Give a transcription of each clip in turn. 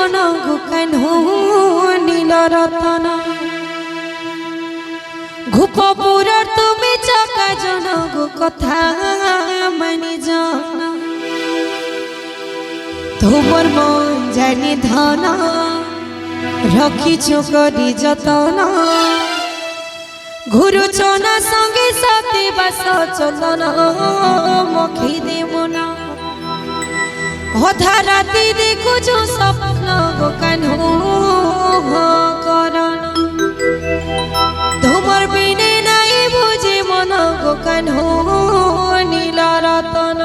মন কানু নীল রতন ঘুপপুর তুমি চাকা জন কথা মানি জন তোমার মন জানি ধন রখিছু করি যতন ঘুরুচনা সঙ্গে সাথে বাস চলন মখি দে মন অধা রাতি দেখুছু স্বপ্ন কানু করন তোমার বিনে নাই বুঝে মন কানু নীল রতন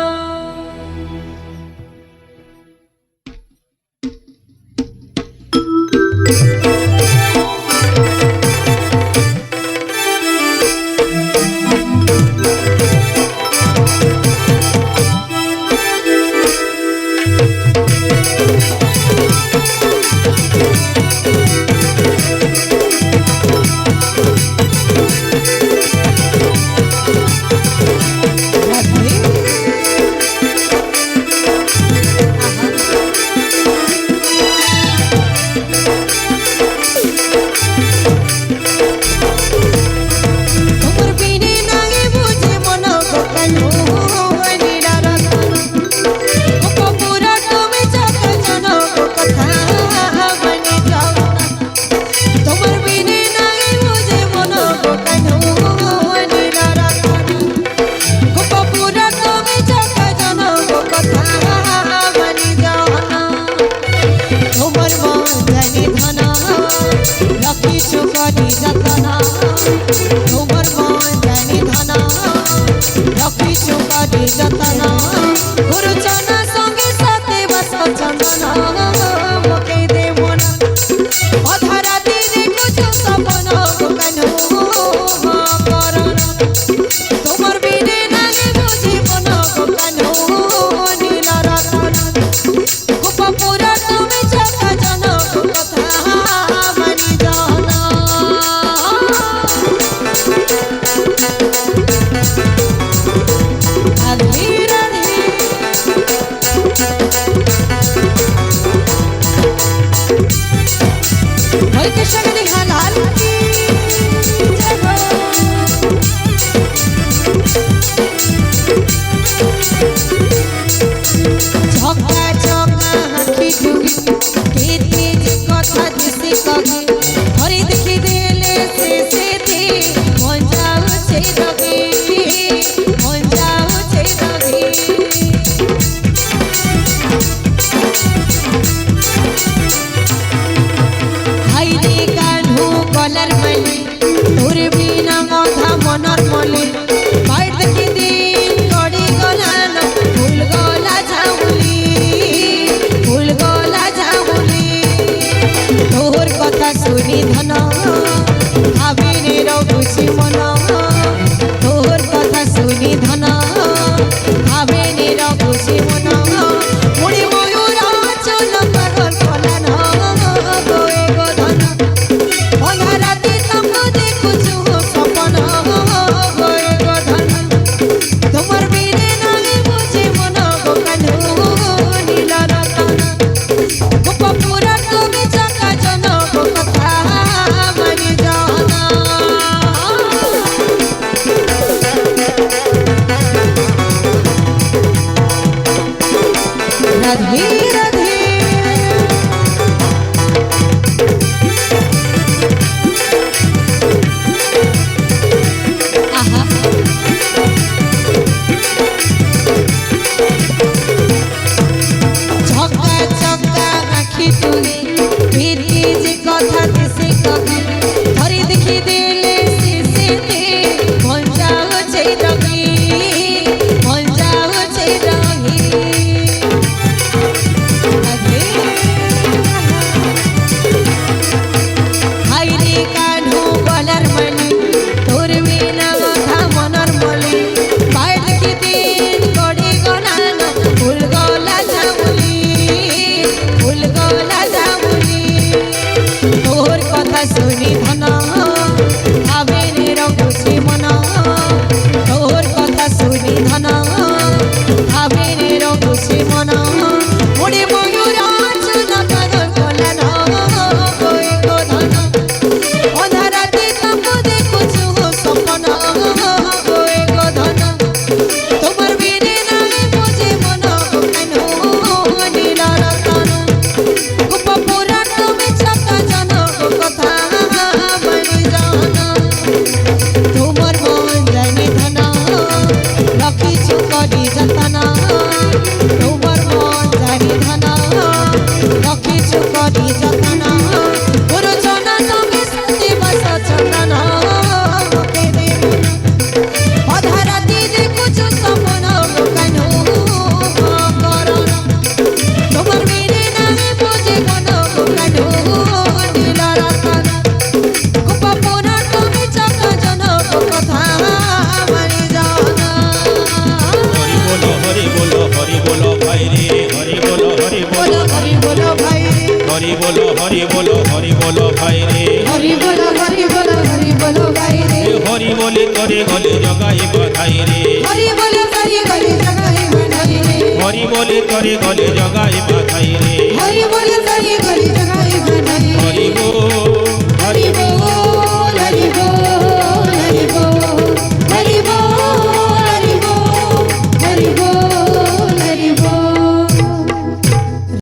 सुनी ରଖିଛୁ କରି ଯତନ ଗୁରୁଜନ ସଙ୍ଗେ ସାଥି ବସ ଚନ୍ଦନ ମଖି ଦେବୁ ଅଧା ରାତି ଦେଖୁଛୁ ସପନ କାନୁ କରଣ ତୁମ মেরে নামে বুঝে কোন কানু নীল রতন গোপন তুমি চক জনক কথা মানি জান হরি বলো হরি বলো হরি বলো ভাই রে হরি বলো হরি বলো হরি বলো ভাই হরি বলো হরি বলো হরি বলো ভাই রে হরি বলো হরি বলো হরি বলো ভাই রে হরি বলে করে গলে জগাই বাধাই রে হরি বলো হরি বলে জগাই বাধাই রে হরি বলে করে গলে জগাই বাধাই